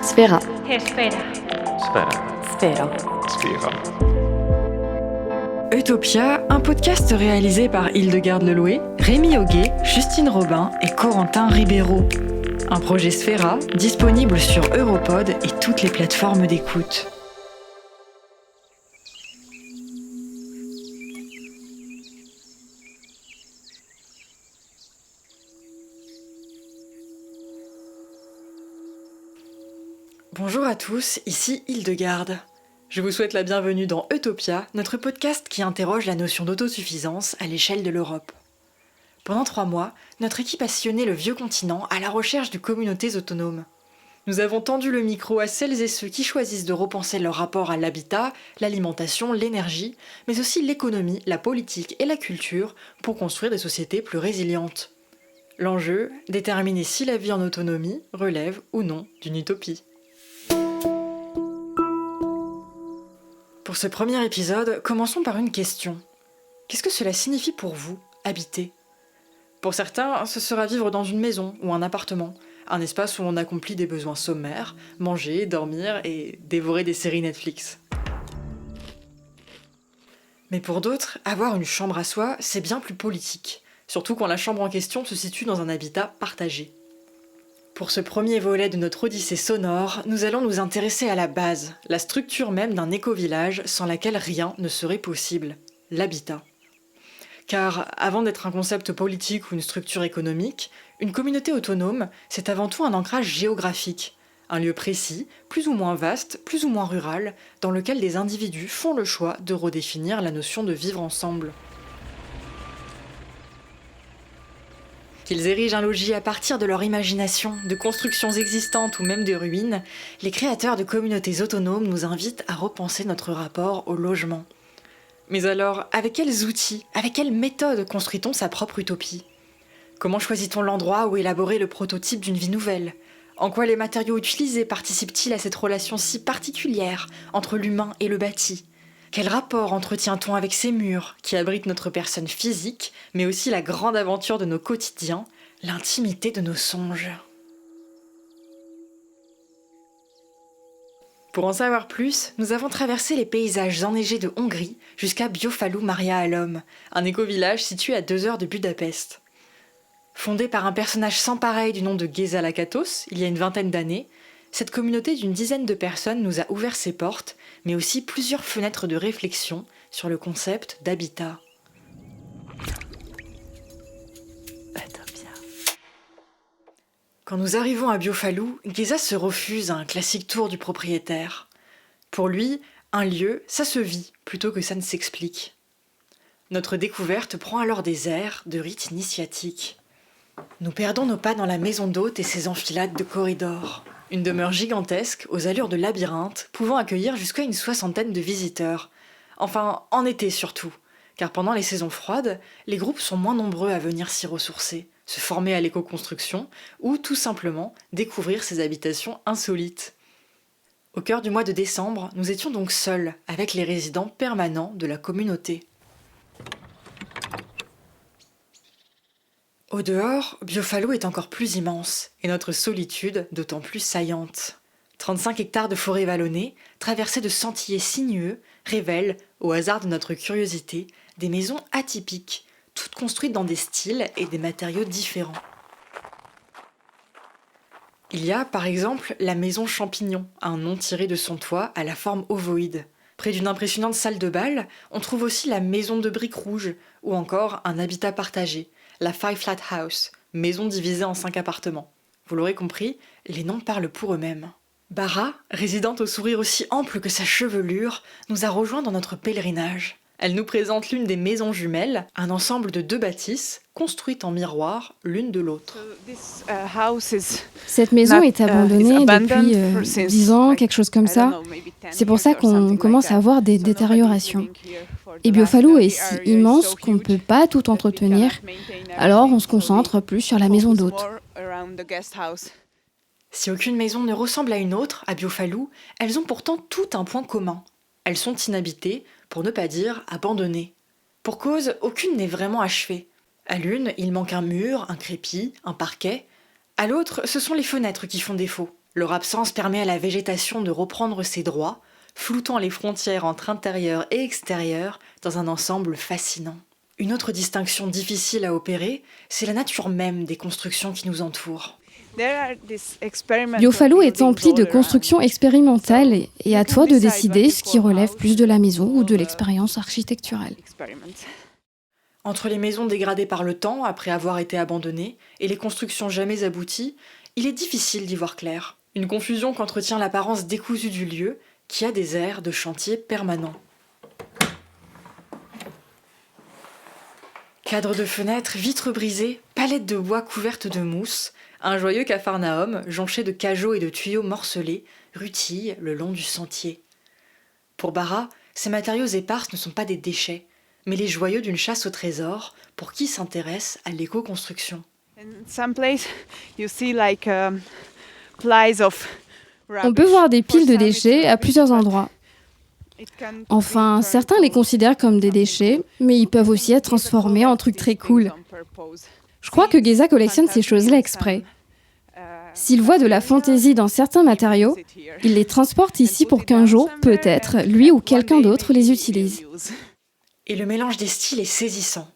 Sfera. Sfera. Sfera. Sfera. Utopia, un podcast réalisé par Hildegarde Leloué, Rémi Auguet, Justine Robin et Corentin Ribeiro. Un projet Sfera disponible sur Europod et toutes les plateformes d'écoute. Bonjour à tous, ici Hildegarde. Je vous souhaite la bienvenue dans Utopia, notre podcast qui interroge la notion d'autosuffisance à l'échelle de l'Europe. Pendant 3 mois, notre équipe a sillonné le vieux continent à la recherche de communautés autonomes. Nous avons tendu le micro à celles et ceux qui choisissent de repenser leur rapport à l'habitat, l'alimentation, l'énergie, mais aussi l'économie, la politique et la culture pour construire des sociétés plus résilientes. L'enjeu, déterminer si la vie en autonomie relève ou non d'une utopie. Pour ce premier épisode, commençons par une question. Qu'est-ce que cela signifie pour vous, habiter ? Pour certains, ce sera vivre dans une maison ou un appartement, un espace où on accomplit des besoins sommaires, manger, dormir et dévorer des séries Netflix. Mais pour d'autres, avoir une chambre à soi, c'est bien plus politique, surtout quand la chambre en question se situe dans un habitat partagé. Pour ce premier volet de notre odyssée sonore, nous allons nous intéresser à la base, la structure même d'un éco-village sans laquelle rien ne serait possible, l'habitat. Car avant d'être un concept politique ou une structure économique, une communauté autonome, c'est avant tout un ancrage géographique, un lieu précis, plus ou moins vaste, plus ou moins rural, dans lequel des individus font le choix de redéfinir la notion de vivre ensemble. Qu'ils érigent un logis à partir de leur imagination, de constructions existantes ou même de ruines, les créateurs de communautés autonomes nous invitent à repenser notre rapport au logement. Mais alors, avec quels outils, avec quelles méthodes construit-on sa propre utopie ? Comment choisit-on l'endroit où élaborer le prototype d'une vie nouvelle ? En quoi les matériaux utilisés participent-ils à cette relation si particulière entre l'humain et le bâti ? Quel rapport entretient-on avec ces murs qui abritent notre personne physique, mais aussi la grande aventure de nos quotidiens, l'intimité de nos songes ? Pour en savoir plus, nous avons traversé les paysages enneigés de Hongrie jusqu'à Biofalu Maria Alom, un éco-village situé à 2 heures de Budapest. Fondée par un personnage sans pareil du nom de Géza Lakatos, il y a une 20aine d'années, cette communauté d'une 10aine de personnes nous a ouvert ses portes, mais aussi plusieurs fenêtres de réflexion sur le concept d'habitat. Quand nous arrivons à Biofalu, Géza se refuse à un classique tour du propriétaire. Pour lui, un lieu, ça se vit plutôt que ça ne s'explique. Notre découverte prend alors des airs de rite initiatique. Nous perdons nos pas dans la maison d'hôte et ses enfilades de corridors. Une demeure gigantesque, aux allures de labyrinthe, pouvant accueillir jusqu'à une 60aine de visiteurs. Enfin, en été surtout, car pendant les saisons froides, les groupes sont moins nombreux à venir s'y ressourcer, se former à l'éco-construction ou tout simplement découvrir ces habitations insolites. Au cœur du mois de décembre, nous étions donc seuls avec les résidents permanents de la communauté. Au dehors, Biofalu est encore plus immense, et notre solitude d'autant plus saillante. 35 hectares de forêt vallonnée, traversées de sentiers sinueux, révèlent, au hasard de notre curiosité, des maisons atypiques, toutes construites dans des styles et des matériaux différents. Il y a, par exemple, la maison Champignon, un nom tiré de son toit à la forme ovoïde. Près d'une impressionnante salle de bal, on trouve aussi la maison de briques rouges, ou encore un habitat partagé, la Five Flat House, maison divisée en 5 appartements. Vous l'aurez compris, les noms parlent pour eux-mêmes. Bara, résidente au sourire aussi ample que sa chevelure, nous a rejoints dans notre pèlerinage. Elle nous présente l'une des maisons jumelles, un ensemble de 2 bâtisses, construites en miroir l'une de l'autre. Cette maison est abandonnée depuis 10 ans, quelque chose comme ça. C'est pour ça qu'on commence à voir des détériorations. Et Biofalu est si immense qu'on ne peut pas tout entretenir, alors on se concentre plus sur la maison d'hôte. Si aucune maison ne ressemble à une autre à Biofalu, elles ont pourtant tout un point commun. Elles sont inhabitées, pour ne pas dire abandonnées. Pour cause, aucune n'est vraiment achevée. À l'une, il manque un mur, un crépi, un parquet. À l'autre, ce sont les fenêtres qui font défaut. Leur absence permet à la végétation de reprendre ses droits, floutant les frontières entre intérieur et extérieur dans un ensemble fascinant. Une autre distinction difficile à opérer, c'est la nature même des constructions qui nous entourent. Biofalo est empli de constructions expérimentales et à toi de décider ce qui relève plus de la maison ou de l'expérience architecturale. Entre les maisons dégradées par le temps après avoir été abandonnées et les constructions jamais abouties, il est difficile d'y voir clair. Une confusion qu'entretient l'apparence décousue du lieu, qui a des airs de chantier permanent. Cadres de fenêtres, vitres brisées, palettes de bois couvertes de mousse, un joyeux capharnaüm, jonché de cajots et de tuyaux morcelés, rutille le long du sentier. Pour Bara, ces matériaux épars ne sont pas des déchets, mais les joyaux d'une chasse au trésor pour qui s'intéresse à l'éco-construction. On peut voir des piles de déchets à plusieurs endroits. Enfin, certains les considèrent comme des déchets, mais ils peuvent aussi être transformés en trucs très cool. Je crois que Geza collectionne ces choses-là exprès. S'il voit de la fantaisie dans certains matériaux, il les transporte ici pour qu'un jour, peut-être, lui ou quelqu'un d'autre les utilise. Et le mélange des styles est saisissant.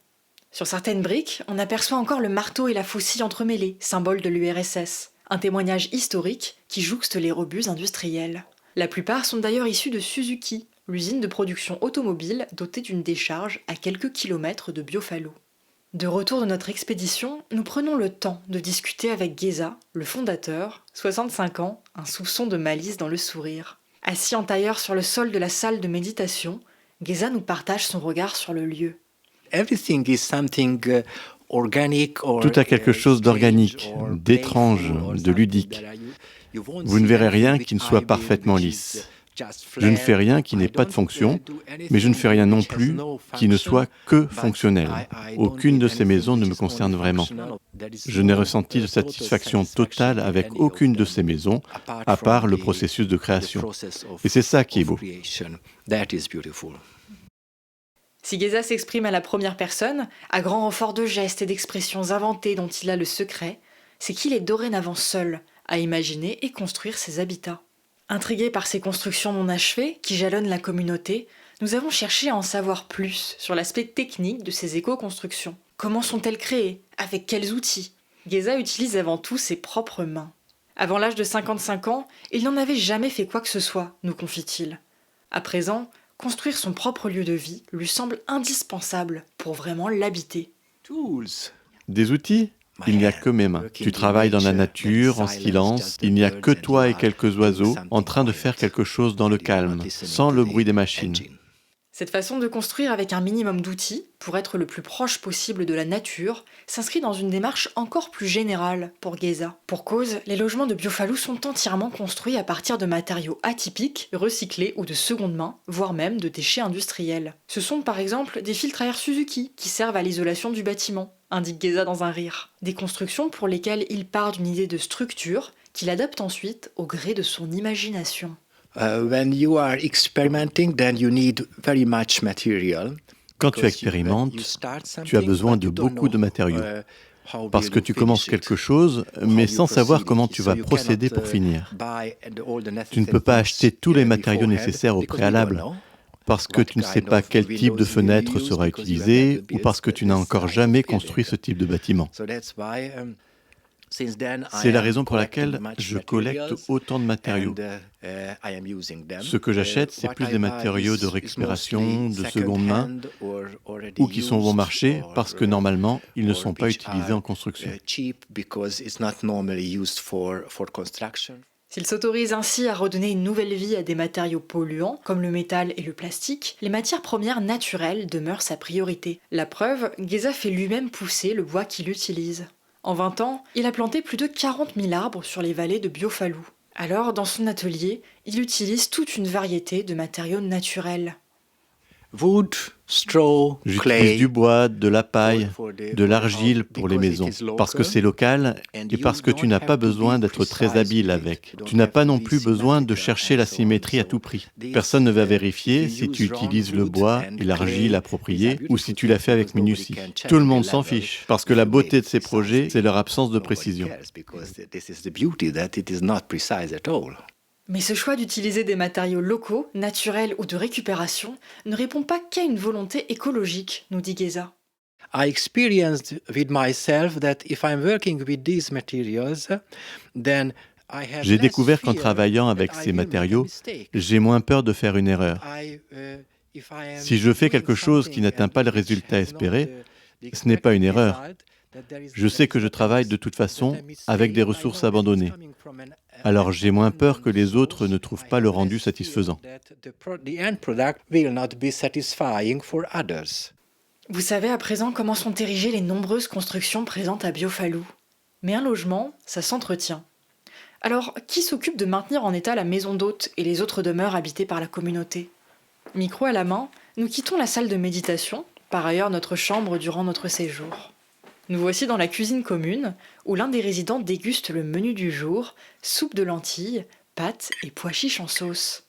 Sur certaines briques, on aperçoit encore le marteau et la faucille entremêlés, symbole de l'URSS. Un témoignage historique qui jouxte les rebuts industriels. La plupart sont d'ailleurs issus de Suzuki, l'usine de production automobile dotée d'une décharge à quelques kilomètres de Biofalo. De retour de notre expédition, nous prenons le temps de discuter avec Geza, le fondateur, 65 ans, un soupçon de malice dans le sourire. Assis en tailleur sur le sol de la salle de méditation, Geza nous partage son regard sur le lieu. Tout a quelque chose d'organique, d'étrange, de ludique. Vous ne verrez rien qui ne soit parfaitement lisse. Je ne fais rien qui n'ait pas de fonction, mais je ne fais rien non plus qui ne soit que fonctionnel. Aucune de ces maisons ne me concerne vraiment. Je n'ai ressenti de satisfaction totale avec aucune de ces maisons, à part le processus de création. Et c'est ça qui est beau. Si Geza s'exprime à la première personne, à grand renfort de gestes et d'expressions inventées dont il a le secret, c'est qu'il est dorénavant seul à imaginer et construire ses habitats. Intrigués par ces constructions non achevées qui jalonnent la communauté, nous avons cherché à en savoir plus sur l'aspect technique de ces éco-constructions. Comment sont-elles créées? Avec quels outils? Geza utilise avant tout ses propres mains. Avant l'âge de 55 ans, il n'en avait jamais fait quoi que ce soit, nous confie-t-il. À présent, construire son propre lieu de vie lui semble indispensable pour vraiment l'habiter. Des outils? Il n'y a que mes mains. Tu travailles dans la nature, en silence. Il n'y a que toi et quelques oiseaux en train de faire quelque chose dans le calme, sans le bruit des machines. Cette façon de construire avec un minimum d'outils, pour être le plus proche possible de la nature, s'inscrit dans une démarche encore plus générale pour Geza. Pour cause, les logements de Biofalo sont entièrement construits à partir de matériaux atypiques, recyclés ou de seconde main, voire même de déchets industriels. Ce sont par exemple des filtres à air Suzuki qui servent à l'isolation du bâtiment, indique Geza dans un rire. Des constructions pour lesquelles il part d'une idée de structure qu'il adapte ensuite au gré de son imagination. Quand tu expérimentes, tu as besoin de beaucoup de matériaux. Parce que tu commences quelque chose, mais sans savoir comment tu vas procéder pour finir. Tu ne peux pas acheter tous les matériaux nécessaires au préalable, parce que tu ne sais pas quel type de fenêtre sera utilisé, ou parce que tu n'as encore jamais construit ce type de bâtiment. C'est la raison pour laquelle je collecte autant de matériaux. Ce que j'achète, c'est plus des matériaux de récupération, de seconde main, ou qui sont bon marché, parce que normalement, ils ne sont pas utilisés en construction. S'il s'autorise ainsi à redonner une nouvelle vie à des matériaux polluants, comme le métal et le plastique, les matières premières naturelles demeurent sa priorité. La preuve, Geza fait lui-même pousser le bois qu'il utilise. En 20 ans, il a planté plus de 40 000 arbres sur les vallées de Biofalo. Alors, dans son atelier, il utilise toute une variété de matériaux naturels. J'utilise du bois, de la paille, de l'argile pour les maisons, parce que c'est local et parce que tu n'as pas besoin d'être très habile avec. Tu n'as pas non plus besoin de chercher la symétrie à tout prix. Personne ne va vérifier si tu utilises le bois et l'argile appropriés ou si tu l'as fait avec minutie. Tout le monde s'en fiche, parce que la beauté de ces projets, c'est leur absence de précision. Mais ce choix d'utiliser des matériaux locaux, naturels ou de récupération ne répond pas qu'à une volonté écologique, nous dit Geza. J'ai découvert qu'en travaillant avec ces matériaux, j'ai moins peur de faire une erreur. Si je fais quelque chose qui n'atteint pas le résultat espéré, ce n'est pas une erreur. Je sais que je travaille de toute façon avec des ressources abandonnées. Alors j'ai moins peur que les autres ne trouvent pas le rendu satisfaisant. Vous savez à présent comment sont érigées les nombreuses constructions présentes à Biofalou. Mais un logement, ça s'entretient. Alors, qui s'occupe de maintenir en état la maison d'hôte et les autres demeures habitées par la communauté ? Micro à la main, nous quittons la salle de méditation, par ailleurs notre chambre durant notre séjour. Nous voici dans la cuisine commune, où l'un des résidents déguste le menu du jour, soupe de lentilles, pâtes et pois chiches en sauce.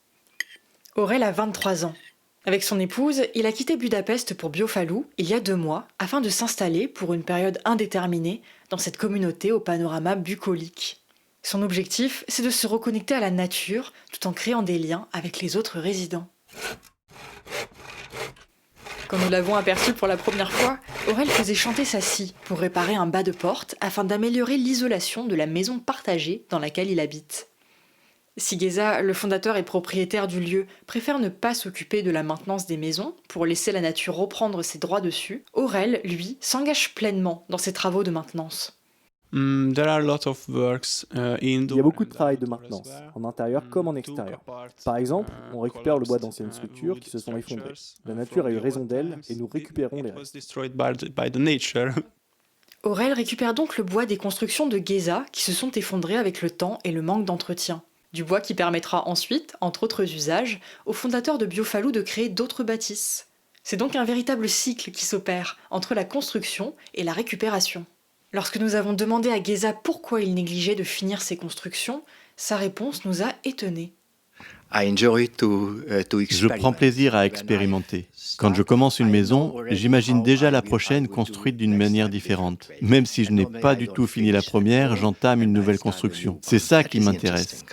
Aurel a 23 ans. Avec son épouse, il a quitté Budapest pour Biofalou il y a 2 mois, afin de s'installer pour une période indéterminée dans cette communauté au panorama bucolique. Son objectif, c'est de se reconnecter à la nature, tout en créant des liens avec les autres résidents. Quand nous l'avons aperçu pour la première fois, Aurel faisait chanter sa scie pour réparer un bas de porte afin d'améliorer l'isolation de la maison partagée dans laquelle il habite. Si Geza, le fondateur et propriétaire du lieu, préfère ne pas s'occuper de la maintenance des maisons pour laisser la nature reprendre ses droits dessus, Aurel, lui, s'engage pleinement dans ses travaux de maintenance. Il y a beaucoup de travail de maintenance, en intérieur comme en extérieur. Par exemple, on récupère le bois d'anciennes structures qui se sont effondrées. La nature a eu raison d'elles et nous récupérons les restes. Aurel récupère donc le bois des constructions de Geza qui se sont effondrées avec le temps et le manque d'entretien. Du bois qui permettra ensuite, entre autres usages, aux fondateurs de Biofalou de créer d'autres bâtisses. C'est donc un véritable cycle qui s'opère entre la construction et la récupération. Lorsque nous avons demandé à Geza pourquoi il négligeait de finir ses constructions, sa réponse nous a étonnés. Je prends plaisir à expérimenter. Quand je commence une maison, j'imagine déjà la prochaine construite d'une manière différente. Même si je n'ai pas du tout fini la première, j'entame une nouvelle construction. C'est ça qui m'intéresse.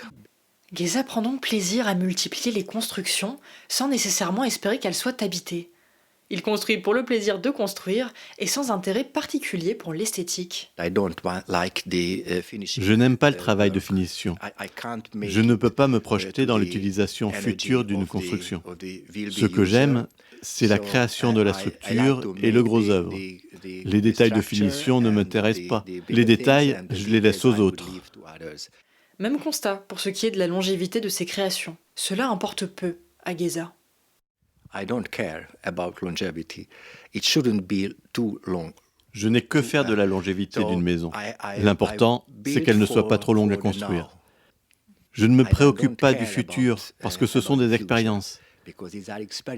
Geza prend donc plaisir à multiplier les constructions sans nécessairement espérer qu'elles soient habitées. Il construit pour le plaisir de construire et sans intérêt particulier pour l'esthétique. Je n'aime pas le travail de finition. Je ne peux pas me projeter dans l'utilisation future d'une construction. Ce que j'aime, c'est la création de la structure et le gros œuvre. Les détails de finition ne m'intéressent pas. Les détails, je les laisse aux autres. Même constat pour ce qui est de la longévité de ses créations. Cela importe peu à Geza. Je n'ai que faire de la longévité d'une maison. L'important, c'est qu'elle ne soit pas trop longue à construire. Je ne me préoccupe pas du futur, parce que ce sont des expériences.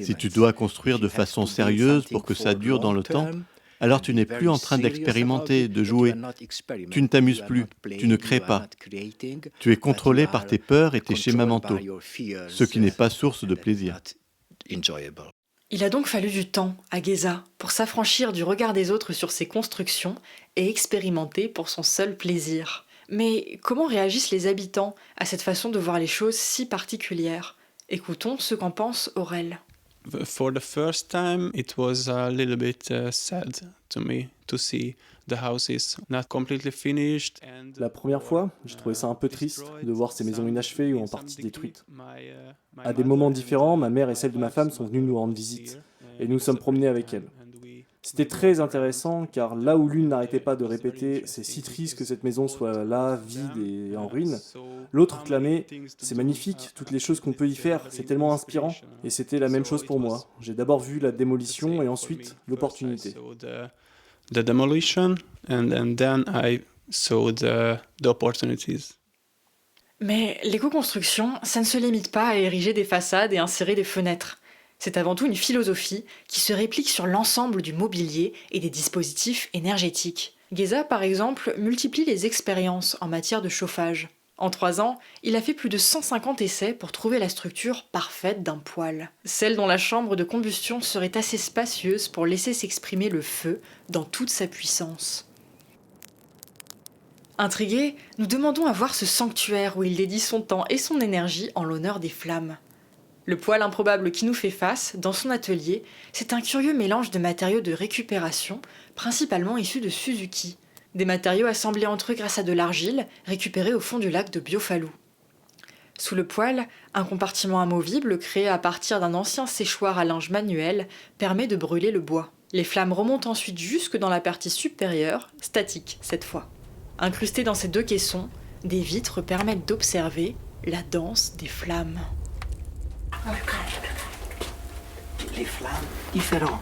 Si tu dois construire de façon sérieuse pour que ça dure dans le temps, alors tu n'es plus en train d'expérimenter, de jouer. Tu ne t'amuses plus, tu ne crées pas. Tu es contrôlé par tes peurs et tes schémas mentaux, ce qui n'est pas source de plaisir. Il a donc fallu du temps à Geza pour s'affranchir du regard des autres sur ses constructions et expérimenter pour son seul plaisir. Mais comment réagissent les habitants à cette façon de voir les choses si particulière ? Écoutons ce qu'en pense Aurel. For the first time, it was a little bit sad to me to see the houses not completely finished. La première fois, j'ai trouvé ça un peu triste de voir ces maisons inachevées ou en partie détruites. À des moments différents, ma mère et celle de ma femme sont venues nous rendre visite et nous sommes promenés avec elles. C'était très intéressant car là où l'une n'arrêtait pas de répéter « c'est si triste que cette maison soit là, vide et en ruine », l'autre clamait « c'est magnifique, toutes les choses qu'on peut y faire, c'est tellement inspirant ». Et c'était la même chose pour moi. J'ai d'abord vu la démolition et ensuite l'opportunité. The demolition and then I saw the opportunities. Mais l'éco-construction, ça ne se limite pas à ériger des façades et insérer des fenêtres. C'est avant tout une philosophie qui se réplique sur l'ensemble du mobilier et des dispositifs énergétiques. Geza, par exemple, multiplie les expériences en matière de chauffage. En 3 ans, il a fait plus de 150 essais pour trouver la structure parfaite d'un poêle. Celle dont la chambre de combustion serait assez spacieuse pour laisser s'exprimer le feu dans toute sa puissance. Intrigués, nous demandons à voir ce sanctuaire où il dédie son temps et son énergie en l'honneur des flammes. Le poêle improbable qui nous fait face, dans son atelier, c'est un curieux mélange de matériaux de récupération, principalement issus de Suzuki. Des matériaux assemblés entre eux grâce à de l'argile, récupérée au fond du lac de Biofalou. Sous le poêle, un compartiment amovible créé à partir d'un ancien séchoir à linge manuel permet de brûler le bois. Les flammes remontent ensuite jusque dans la partie supérieure, statique cette fois. Incrustées dans ces 2 caissons, des vitres permettent d'observer la danse des flammes. Les flammes différentes,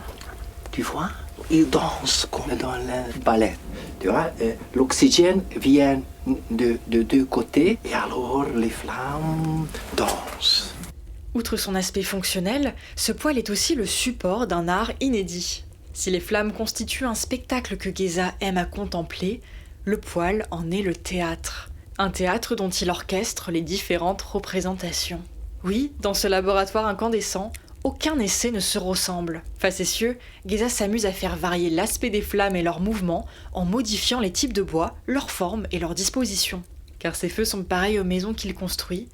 tu vois, ils dansent comme dans le ballet. Tu vois, l'oxygène vient de 2 côtés et alors les flammes dansent. Outre son aspect fonctionnel, ce poêle est aussi le support d'un art inédit. Si les flammes constituent un spectacle que Geza aime à contempler, le poêle en est le théâtre. Un théâtre dont il orchestre les différentes représentations. Oui, dans ce laboratoire incandescent, aucun essai ne se ressemble. Facétieux, Geza s'amuse à faire varier l'aspect des flammes et leurs mouvements en modifiant les types de bois, leur forme et leur disposition. Car ces feux sont pareils aux maisons qu'il construit,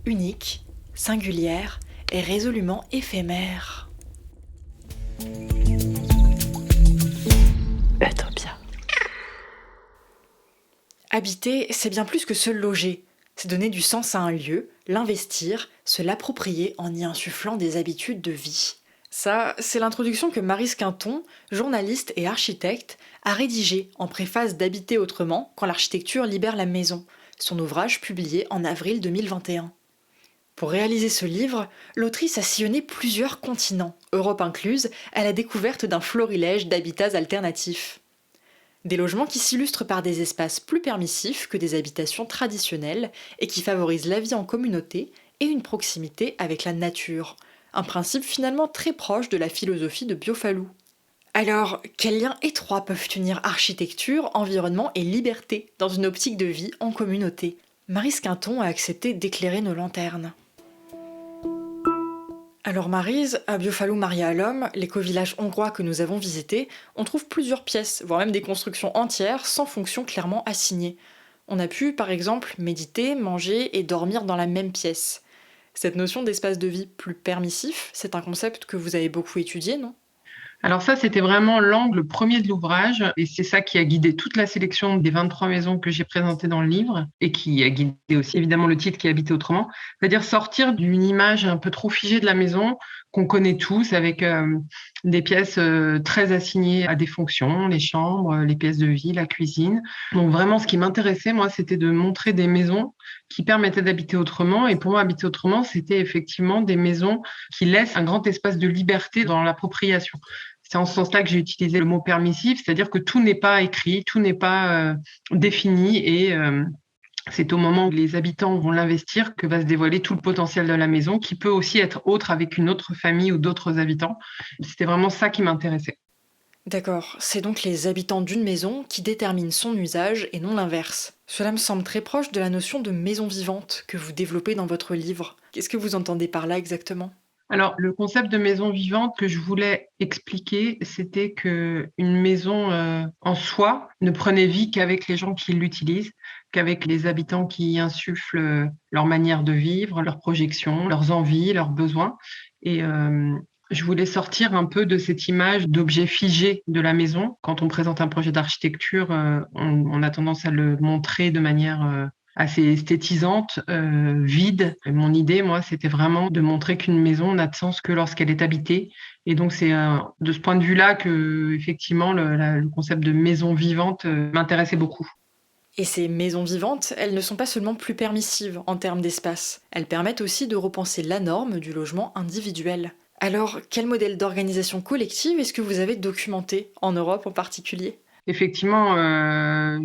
uniques, singulières et résolument éphémères. Être bien. Habiter, c'est bien plus que se loger. C'est donner du sens à un lieu, l'investir, se l'approprier en y insufflant des habitudes de vie. Ça, c'est l'introduction que Maryse Quinton, journaliste et architecte, a rédigée en préface d'Habiter autrement quand l'architecture libère la maison, son ouvrage publié en avril 2021. Pour réaliser ce livre, l'autrice a sillonné plusieurs continents, Europe incluse, à la découverte d'un florilège d'habitats alternatifs. Des logements qui s'illustrent par des espaces plus permissifs que des habitations traditionnelles et qui favorisent la vie en communauté et une proximité avec la nature. Un principe finalement très proche de la philosophie de Biofalou. Alors, quels liens étroits peuvent unir architecture, environnement et liberté dans une optique de vie en communauté ? Maryse Quinton a accepté d'éclairer nos lanternes. Alors Maryse, à Biofalou Maria à l'Homme, l'éco-village hongrois que nous avons visité, on trouve plusieurs pièces, voire même des constructions entières sans fonction clairement assignée. On a pu, par exemple, méditer, manger et dormir dans la même pièce. Cette notion d'espace de vie plus permissif, c'est un concept que vous avez beaucoup étudié, non ? Alors ça, c'était vraiment l'angle premier de l'ouvrage et c'est ça qui a guidé toute la sélection des 23 maisons que j'ai présentées dans le livre et qui a guidé aussi évidemment le titre qui est Habiter autrement, c'est-à-dire sortir d'une image un peu trop figée de la maison qu'on connaît tous avec des pièces très assignées à des fonctions, les chambres, les pièces de vie, la cuisine. Donc vraiment, ce qui m'intéressait, moi, c'était de montrer des maisons qui permettaient d'habiter autrement. Et pour moi, habiter autrement, c'était effectivement des maisons qui laissent un grand espace de liberté dans l'appropriation. C'est en ce sens-là que j'ai utilisé le mot permissif, c'est-à-dire que tout n'est pas écrit, tout n'est pas défini et c'est au moment où les habitants vont l'investir que va se dévoiler tout le potentiel de la maison, qui peut aussi être autre avec une autre famille ou d'autres habitants. C'était vraiment ça qui m'intéressait. D'accord, c'est donc les habitants d'une maison qui déterminent son usage et non l'inverse. Cela me semble très proche de la notion de maison vivante que vous développez dans votre livre. Qu'est-ce que vous entendez par là exactement ? Alors, le concept de maison vivante que je voulais expliquer, c'était qu'une maison en soi ne prenait vie qu'avec les gens qui l'utilisent, qu'avec les habitants qui y insufflent leur manière de vivre, leurs projections, leurs envies, leurs besoins. Et je voulais sortir un peu de cette image d'objet figé de la maison. Quand on présente un projet d'architecture, on a tendance à le montrer de manière assez esthétisante, vide. Et mon idée, moi, c'était vraiment de montrer qu'une maison n'a de sens que lorsqu'elle est habitée. Et donc, c'est de ce point de vue-là que, effectivement, le concept de maison vivante m'intéressait beaucoup. Et ces maisons vivantes, elles ne sont pas seulement plus permissives en termes d'espace. Elles permettent aussi de repenser la norme du logement individuel. Alors, quel modèle d'organisation collective est-ce que vous avez documenté, en Europe en particulier ? Effectivement,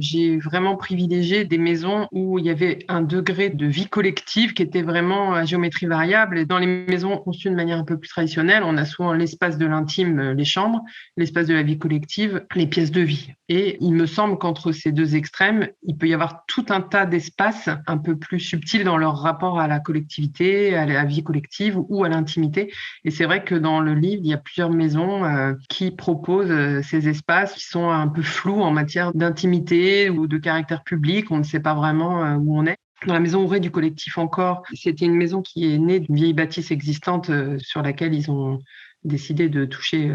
j'ai vraiment privilégié des maisons où il y avait un degré de vie collective qui était vraiment à géométrie variable. Et dans les maisons conçues de manière un peu plus traditionnelle, on a souvent l'espace de l'intime, les chambres, l'espace de la vie collective, les pièces de vie. Et il me semble qu'entre ces deux extrêmes, il peut y avoir tout un tas d'espaces un peu plus subtils dans leur rapport à la collectivité, à la vie collective ou à l'intimité. Et c'est vrai que dans le livre, il y a plusieurs maisons qui proposent ces espaces qui sont un peu flous en matière d'intimité ou de caractère public. On ne sait pas vraiment où on est. Dans la maison Ouvrée du collectif Encore, c'était une maison qui est née d'une vieille bâtisse existante sur laquelle ils ont décidé de toucher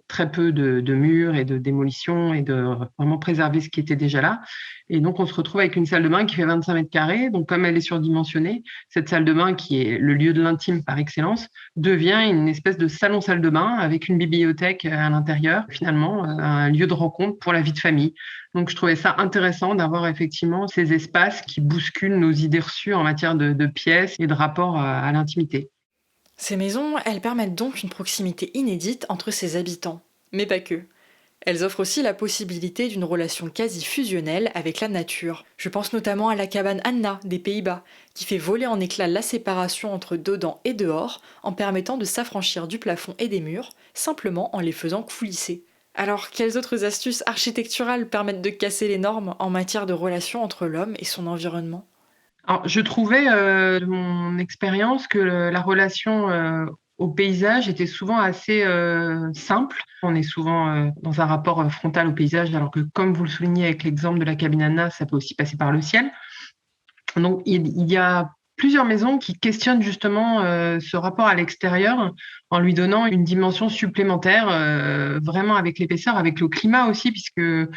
très peu de murs et de démolition et de vraiment préserver ce qui était déjà là. Et donc, on se retrouve avec une salle de bain qui fait 25 mètres carrés. Donc, comme elle est surdimensionnée, cette salle de bain, qui est le lieu de l'intime par excellence, devient une espèce de salon-salle de bain avec une bibliothèque à l'intérieur, finalement, un lieu de rencontre pour la vie de famille. Donc, je trouvais ça intéressant d'avoir effectivement ces espaces qui bousculent nos idées reçues en matière de pièces et de rapport à l'intimité. Ces maisons, elles permettent donc une proximité inédite entre ses habitants. Mais pas que. Elles offrent aussi la possibilité d'une relation quasi fusionnelle avec la nature. Je pense notamment à la cabane Anna des Pays-Bas, qui fait voler en éclats la séparation entre dedans et dehors, en permettant de s'affranchir du plafond et des murs, simplement en les faisant coulisser. Alors, quelles autres astuces architecturales permettent de casser les normes en matière de relation entre l'homme et son environnement ? Alors, je trouvais de mon expérience que la relation au paysage était souvent assez simple. On est souvent dans un rapport frontal au paysage, alors que, comme vous le soulignez avec l'exemple de la cabine Anna, ça peut aussi passer par le ciel. Donc, il y a plusieurs maisons qui questionnent justement ce rapport à l'extérieur en lui donnant une dimension supplémentaire, vraiment avec l'épaisseur, avec le climat aussi, puisque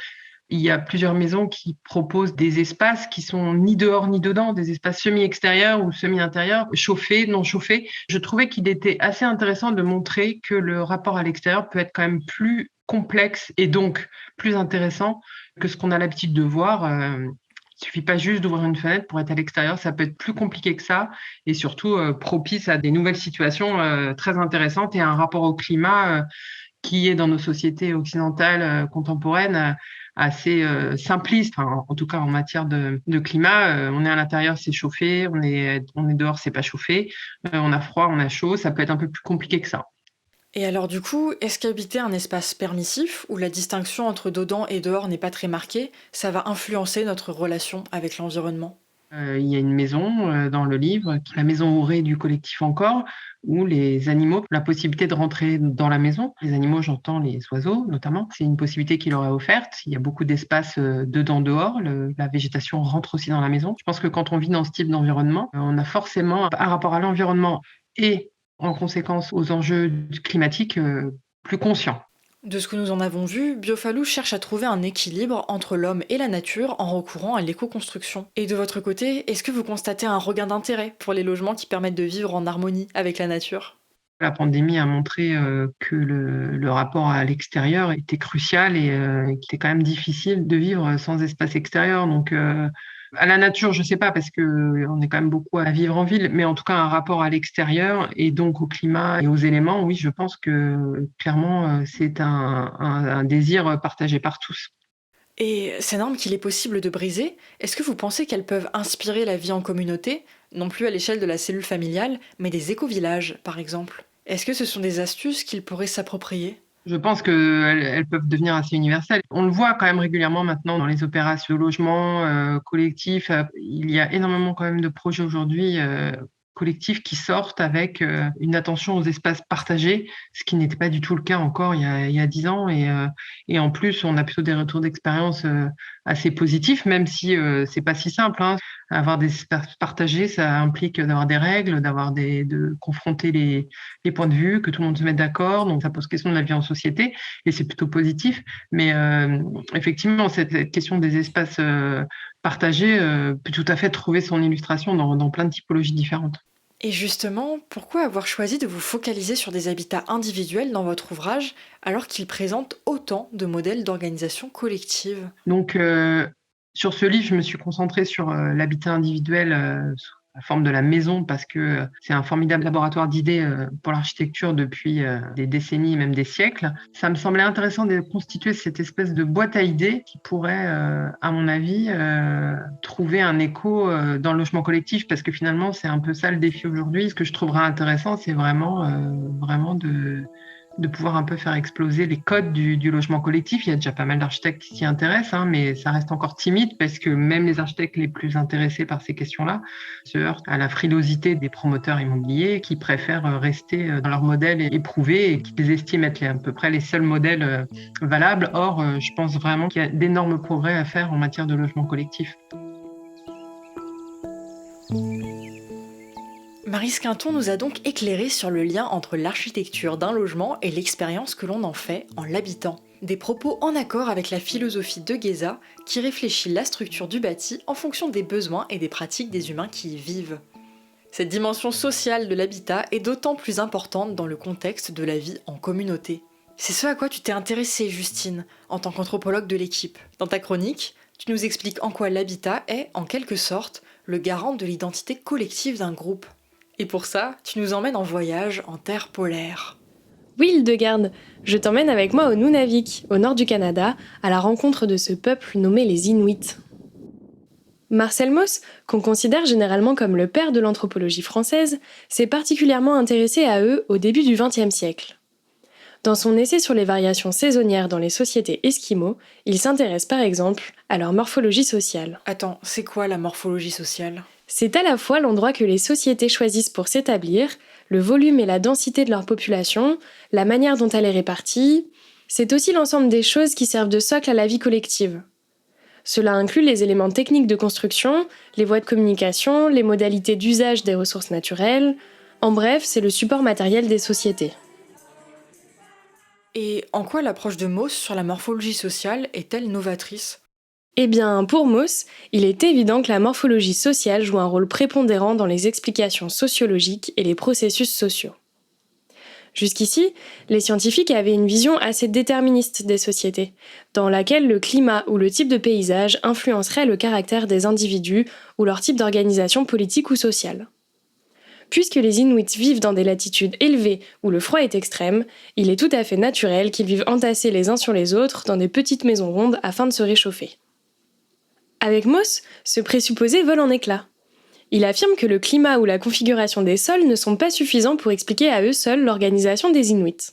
il y a plusieurs maisons qui proposent des espaces qui sont ni dehors ni dedans, des espaces semi-extérieurs ou semi-intérieurs, chauffés, non chauffés. Je trouvais qu'il était assez intéressant de montrer que le rapport à l'extérieur peut être quand même plus complexe et donc plus intéressant que ce qu'on a l'habitude de voir. Il ne suffit pas juste d'ouvrir une fenêtre pour être à l'extérieur, ça peut être plus compliqué que ça et surtout propice à des nouvelles situations très intéressantes et à un rapport au climat qui est dans nos sociétés occidentales contemporaines assez simpliste, enfin, en tout cas en matière de climat. On est à l'intérieur, c'est chauffé, on est dehors, c'est pas chauffé, on a froid, on a chaud, ça peut être un peu plus compliqué que ça. Et alors du coup, est-ce qu'habiter un espace permissif, où la distinction entre dedans et dehors n'est pas très marquée, ça va influencer notre relation avec l'environnement ? Il y a une maison dans le livre, la maison Ouvrée du collectif Encore, où les animaux ont la possibilité de rentrer dans la maison. Les animaux, j'entends les oiseaux notamment, c'est une possibilité qui leur est offerte. Il y a beaucoup d'espace dedans-dehors, la végétation rentre aussi dans la maison. Je pense que quand on vit dans ce type d'environnement, on a forcément un rapport à l'environnement et en conséquence aux enjeux climatiques plus conscient. De ce que nous en avons vu, Biofalou cherche à trouver un équilibre entre l'homme et la nature en recourant à l'éco-construction. Et de votre côté, est-ce que vous constatez un regain d'intérêt pour les logements qui permettent de vivre en harmonie avec la nature ? La pandémie a montré que le rapport à l'extérieur était crucial et qu'il était quand même difficile de vivre sans espace extérieur. Donc, à la nature, je ne sais pas, parce qu'on est quand même beaucoup à vivre en ville, mais en tout cas, un rapport à l'extérieur et donc au climat et aux éléments, oui, je pense que clairement, c'est un désir partagé par tous. Et ces normes qu'il est possible de briser, est-ce que vous pensez qu'elles peuvent inspirer la vie en communauté, non plus à l'échelle de la cellule familiale, mais des éco-villages, par exemple ? Est-ce que ce sont des astuces qu'ils pourraient s'approprier ? Je pense qu'elles peuvent devenir assez universelles. On le voit quand même régulièrement maintenant dans les opérations de logement collectif. Il y a énormément quand même de projets aujourd'hui collectifs qui sortent avec une attention aux espaces partagés, ce qui n'était pas du tout le cas encore il y a 10 ans. Et en plus, on a plutôt des retours d'expérience assez positifs, même si c'est pas si simple. Avoir des espaces partagés, ça implique d'avoir des règles, de confronter les points de vue, que tout le monde se mette d'accord. Donc, ça pose question de la vie en société et c'est plutôt positif. Mais effectivement, cette question des espaces partagés peut tout à fait trouver son illustration dans plein de typologies différentes. Et justement, pourquoi avoir choisi de vous focaliser sur des habitats individuels dans votre ouvrage alors qu'ils présentent autant de modèles d'organisation collective ? Donc, sur ce livre, je me suis concentrée sur l'habitat individuel la forme de la maison parce que c'est un formidable laboratoire d'idées pour l'architecture depuis des décennies, même des siècles. Ça me semblait intéressant de constituer cette espèce de boîte à idées qui pourrait, à mon avis, trouver un écho dans le logement collectif parce que finalement, c'est un peu ça le défi aujourd'hui. Ce que je trouverais intéressant, c'est vraiment de pouvoir un peu faire exploser les codes du logement collectif. Il y a déjà pas mal d'architectes qui s'y intéressent, mais ça reste encore timide parce que même les architectes les plus intéressés par ces questions-là se heurtent à la frilosité des promoteurs immobiliers qui préfèrent rester dans leur modèle éprouvé et qui estiment être à peu près les seuls modèles valables. Or, je pense vraiment qu'il y a d'énormes progrès à faire en matière de logement collectif. Maryse Quinton nous a donc éclairé sur le lien entre l'architecture d'un logement et l'expérience que l'on en fait en l'habitant. Des propos en accord avec la philosophie de Guéza qui réfléchit la structure du bâti en fonction des besoins et des pratiques des humains qui y vivent. Cette dimension sociale de l'habitat est d'autant plus importante dans le contexte de la vie en communauté. C'est ce à quoi tu t'es intéressée, Justine, en tant qu'anthropologue de l'équipe. Dans ta chronique, tu nous expliques en quoi l'habitat est, en quelque sorte, le garant de l'identité collective d'un groupe. Et pour ça, tu nous emmènes en voyage en terre polaire. Oui, Hildegarde, je t'emmène avec moi au Nunavik, au nord du Canada, à la rencontre de ce peuple nommé les Inuits. Marcel Mauss, qu'on considère généralement comme le père de l'anthropologie française, s'est particulièrement intéressé à eux au début du XXe siècle. Dans son essai sur les variations saisonnières dans les sociétés esquimaux, il s'intéresse par exemple à leur morphologie sociale. Attends, c'est quoi la morphologie sociale ? C'est à la fois l'endroit que les sociétés choisissent pour s'établir, le volume et la densité de leur population, la manière dont elle est répartie. C'est aussi l'ensemble des choses qui servent de socle à la vie collective. Cela inclut les éléments techniques de construction, les voies de communication, les modalités d'usage des ressources naturelles. En bref, c'est le support matériel des sociétés. Et en quoi l'approche de Mauss sur la morphologie sociale est-elle novatrice ? Eh bien, pour Mauss, il est évident que la morphologie sociale joue un rôle prépondérant dans les explications sociologiques et les processus sociaux. Jusqu'ici, les scientifiques avaient une vision assez déterministe des sociétés, dans laquelle le climat ou le type de paysage influencerait le caractère des individus ou leur type d'organisation politique ou sociale. Puisque les Inuits vivent dans des latitudes élevées où le froid est extrême, il est tout à fait naturel qu'ils vivent entassés les uns sur les autres dans des petites maisons rondes afin de se réchauffer. Avec Mauss, ce présupposé vole en éclats. Il affirme que le climat ou la configuration des sols ne sont pas suffisants pour expliquer à eux seuls l'organisation des Inuits.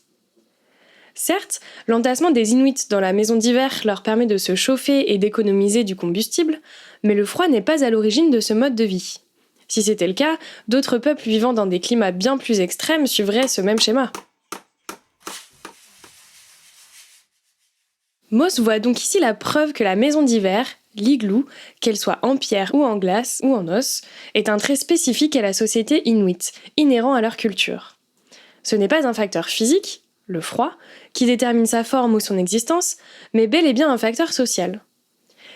Certes, l'entassement des Inuits dans la maison d'hiver leur permet de se chauffer et d'économiser du combustible, mais le froid n'est pas à l'origine de ce mode de vie. Si c'était le cas, d'autres peuples vivant dans des climats bien plus extrêmes suivraient ce même schéma. Mauss voit donc ici la preuve que la maison d'hiver, l'igloo, qu'elle soit en pierre ou en glace ou en os, est un trait spécifique à la société inuite, inhérent à leur culture. Ce n'est pas un facteur physique, le froid, qui détermine sa forme ou son existence, mais bel et bien un facteur social.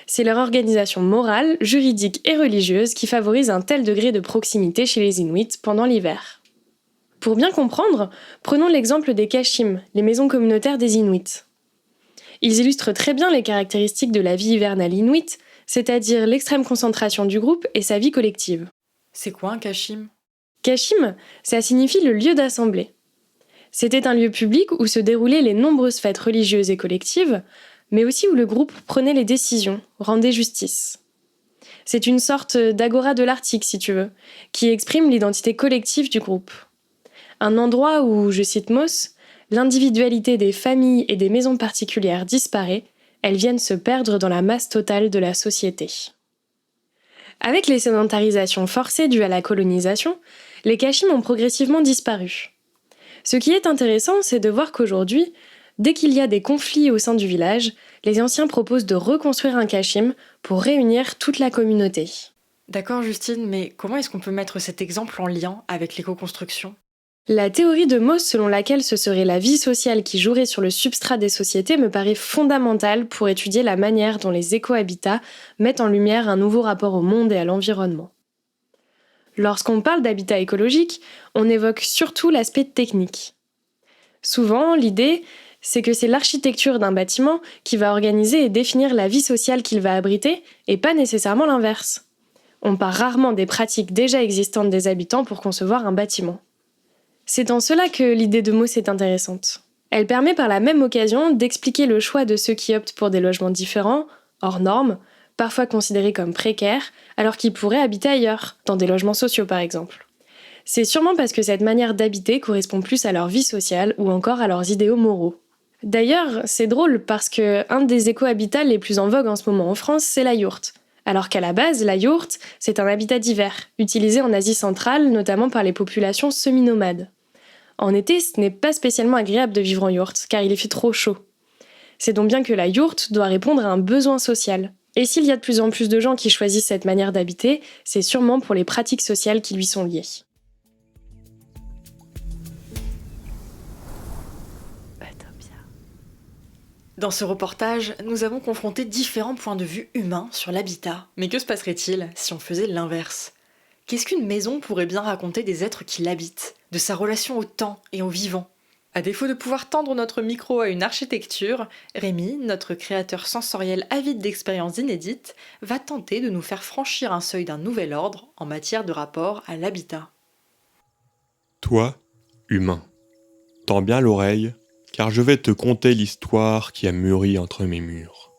C'est leur organisation morale, juridique et religieuse qui favorise un tel degré de proximité chez les Inuits pendant l'hiver. Pour bien comprendre, prenons l'exemple des kashim, les maisons communautaires des Inuits. Ils illustrent très bien les caractéristiques de la vie hivernale inuite, c'est-à-dire l'extrême concentration du groupe et sa vie collective. C'est quoi un kashim ? Kashim, ça signifie le lieu d'assemblée. C'était un lieu public où se déroulaient les nombreuses fêtes religieuses et collectives, mais aussi où le groupe prenait les décisions, rendait justice. C'est une sorte d'agora de l'Arctique, si tu veux, qui exprime l'identité collective du groupe. Un endroit où, je cite Mauss, l'individualité des familles et des maisons particulières disparaît, elles viennent se perdre dans la masse totale de la société. Avec les sédentarisations forcées dues à la colonisation, les kashim ont progressivement disparu. Ce qui est intéressant, c'est de voir qu'aujourd'hui, dès qu'il y a des conflits au sein du village, les anciens proposent de reconstruire un kashim pour réunir toute la communauté. D'accord Justine, mais comment est-ce qu'on peut mettre cet exemple en lien avec l'éco-construction ? La théorie de Mauss selon laquelle ce serait la vie sociale qui jouerait sur le substrat des sociétés me paraît fondamentale pour étudier la manière dont les éco-habitats mettent en lumière un nouveau rapport au monde et à l'environnement. Lorsqu'on parle d'habitat écologique, on évoque surtout l'aspect technique. Souvent, l'idée, c'est que c'est l'architecture d'un bâtiment qui va organiser et définir la vie sociale qu'il va abriter, et pas nécessairement l'inverse. On part rarement des pratiques déjà existantes des habitants pour concevoir un bâtiment. C'est en cela que l'idée de Mauss est intéressante. Elle permet par la même occasion d'expliquer le choix de ceux qui optent pour des logements différents, hors normes, parfois considérés comme précaires, alors qu'ils pourraient habiter ailleurs, dans des logements sociaux par exemple. C'est sûrement parce que cette manière d'habiter correspond plus à leur vie sociale ou encore à leurs idéaux moraux. D'ailleurs, c'est drôle parce que un des éco-habitats les plus en vogue en ce moment en France, c'est la yourte. Alors qu'à la base, la yourte, c'est un habitat d'hiver, utilisé en Asie centrale, notamment par les populations semi-nomades. En été, ce n'est pas spécialement agréable de vivre en yourte, car il y fait trop chaud. C'est donc bien que la yourte doit répondre à un besoin social. Et s'il y a de plus en plus de gens qui choisissent cette manière d'habiter, c'est sûrement pour les pratiques sociales qui lui sont liées. Dans ce reportage, nous avons confronté différents points de vue humains sur l'habitat. Mais que se passerait-il si on faisait l'inverse ? Qu'est-ce qu'une maison pourrait bien raconter des êtres qui l'habitent, de sa relation au temps et au vivant ? À défaut de pouvoir tendre notre micro à une architecture, Rémi, notre créateur sensoriel avide d'expériences inédites, va tenter de nous faire franchir un seuil d'un nouvel ordre en matière de rapport à l'habitat. Toi, humain, tends bien l'oreille, car je vais te conter l'histoire qui a mûri entre mes murs.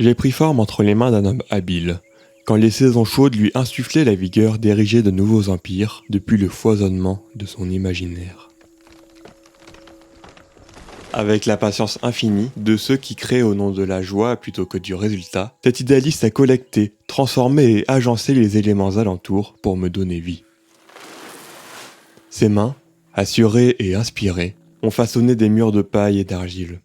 J'ai pris forme entre les mains d'un homme habile, quand les saisons chaudes lui insufflaient la vigueur d'ériger de nouveaux empires depuis le foisonnement de son imaginaire. Avec la patience infinie de ceux qui créent au nom de la joie plutôt que du résultat, cet idéaliste a collecté, transformé et agencé les éléments alentours pour me donner vie. Ses mains, assurées et inspirées, ont façonné des murs de paille et d'argile.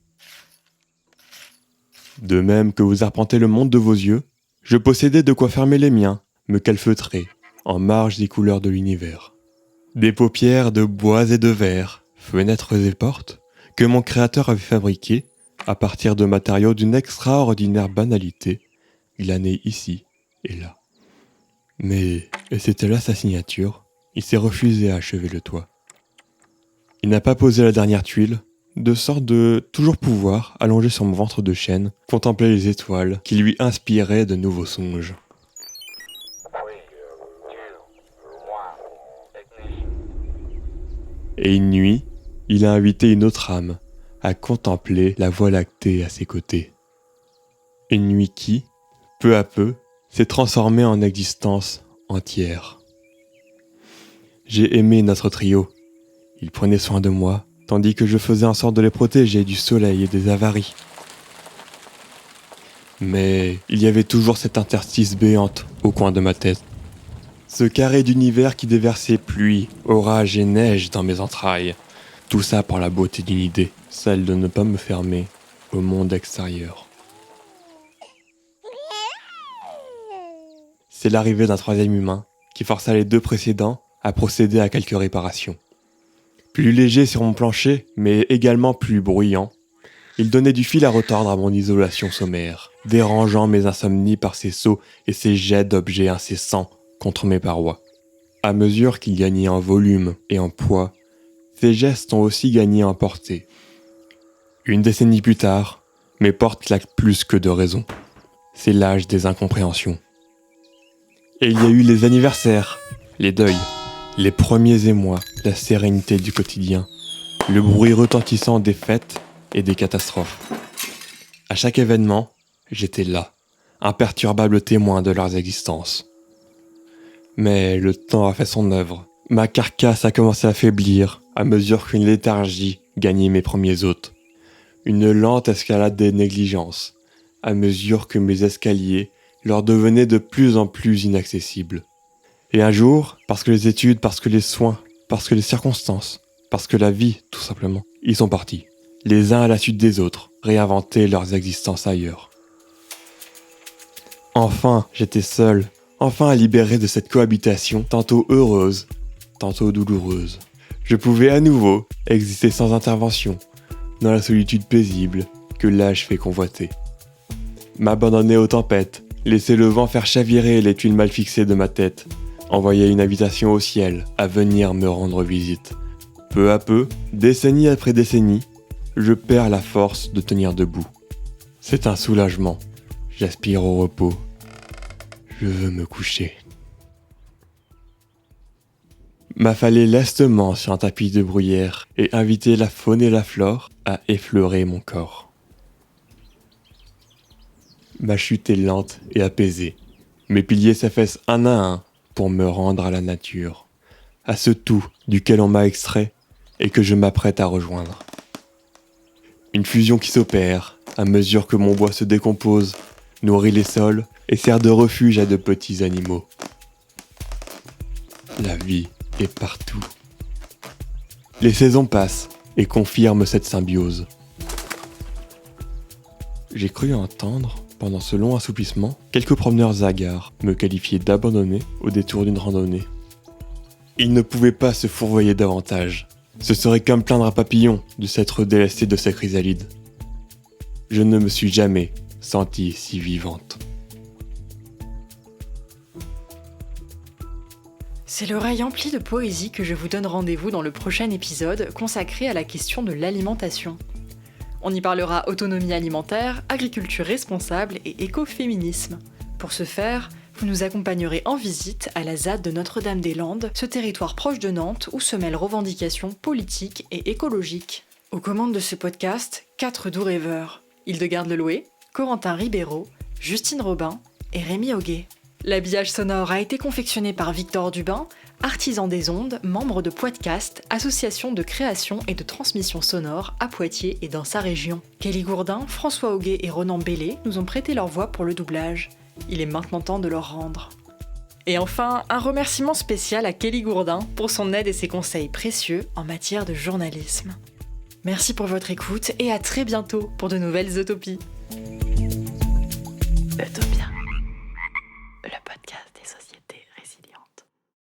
De même que vous arpentez le monde de vos yeux, je possédais de quoi fermer les miens, me calfeutrer, en marge des couleurs de l'univers. Des paupières de bois et de verre, fenêtres et portes, que mon créateur avait fabriquées à partir de matériaux d'une extraordinaire banalité, glanés ici et là. Mais, et c'était là sa signature, il s'est refusé à achever le toit. Il n'a pas posé la dernière tuile, de sorte de toujours pouvoir, allongé sur mon ventre de chêne, contempler les étoiles qui lui inspiraient de nouveaux songes. Et une nuit, il a invité une autre âme à contempler la voie lactée à ses côtés. Une nuit qui, peu à peu, s'est transformée en existence entière. J'ai aimé notre trio. Il prenait soin de moi, tandis que je faisais en sorte de les protéger du soleil et des avaries. Mais il y avait toujours cette interstice béante au coin de ma tête. Ce carré d'univers qui déversait pluie, orage et neige dans mes entrailles. Tout ça par la beauté d'une idée, celle de ne pas me fermer au monde extérieur. C'est l'arrivée d'un troisième humain qui força les deux précédents à procéder à quelques réparations. Plus léger sur mon plancher, mais également plus bruyant, il donnait du fil à retordre à mon isolation sommaire, dérangeant mes insomnies par ses sauts et ses jets d'objets incessants contre mes parois. À mesure qu'il gagnait en volume et en poids, ses gestes ont aussi gagné en portée. Une décennie plus tard, mes portes claquent plus que de raison. C'est l'âge des incompréhensions. Et il y a eu les anniversaires, les deuils, les premiers émois, la sérénité du quotidien, le bruit retentissant des fêtes et des catastrophes. À chaque événement, j'étais là, imperturbable témoin de leurs existences. Mais le temps a fait son œuvre. Ma carcasse a commencé à faiblir à mesure qu'une léthargie gagnait mes premiers hôtes. Une lente escalade des négligences, à mesure que mes escaliers leur devenaient de plus en plus inaccessibles. Et un jour, parce que les études, parce que les soins, parce que les circonstances, parce que la vie, tout simplement, ils sont partis, les uns à la suite des autres, réinventer leurs existences ailleurs. Enfin, j'étais seul, enfin libéré de cette cohabitation, tantôt heureuse, tantôt douloureuse. Je pouvais à nouveau exister sans intervention, dans la solitude paisible que l'âge fait convoiter. M'abandonner aux tempêtes, laisser le vent faire chavirer les tuiles mal fixées de ma tête, envoyer une invitation au ciel à venir me rendre visite. Peu à peu, décennie après décennie, je perds la force de tenir debout. C'est un soulagement. J'aspire au repos. Je veux me coucher. M'affaler lestement sur un tapis de bruyère et inviter la faune et la flore à effleurer mon corps. Ma chute est lente et apaisée. Mes piliers s'affaissent un à un pour me rendre à la nature, à ce tout duquel on m'a extrait et que je m'apprête à rejoindre. Une fusion qui s'opère à mesure que mon bois se décompose, nourrit les sols et sert de refuge à de petits animaux. La vie est partout. Les saisons passent et confirment cette symbiose. J'ai cru entendre, pendant ce long assoupissement, quelques promeneurs hagards me qualifier d'abandonné au détour d'une randonnée. Ils ne pouvaient pas se fourvoyer davantage. Ce serait comme plaindre un papillon de s'être délesté de sa chrysalide. Je ne me suis jamais sentie si vivante. C'est l'oreille emplie de poésie que je vous donne rendez-vous dans le prochain épisode consacré à la question de l'alimentation. On y parlera autonomie alimentaire, agriculture responsable et écoféminisme. Pour ce faire, vous nous accompagnerez en visite à la ZAD de Notre-Dame-des-Landes, ce territoire proche de Nantes où se mêlent revendications politiques et écologiques. Aux commandes de ce podcast, 4 doux rêveurs. Hildegarde-Leloué, Corentin Ribeiro, Justine Robin et Rémi Auguet. L'habillage sonore a été confectionné par Victor Dubin, artisan des ondes, membre de Poitcast, association de création et de transmission sonore à Poitiers et dans sa région. Kelly Gourdin, François Auguet et Ronan Bellé nous ont prêté leur voix pour le doublage. Il est maintenant temps de leur rendre. Et enfin, un remerciement spécial à Kelly Gourdin pour son aide et ses conseils précieux en matière de journalisme. Merci pour votre écoute et à très bientôt pour de nouvelles utopies. Utopia.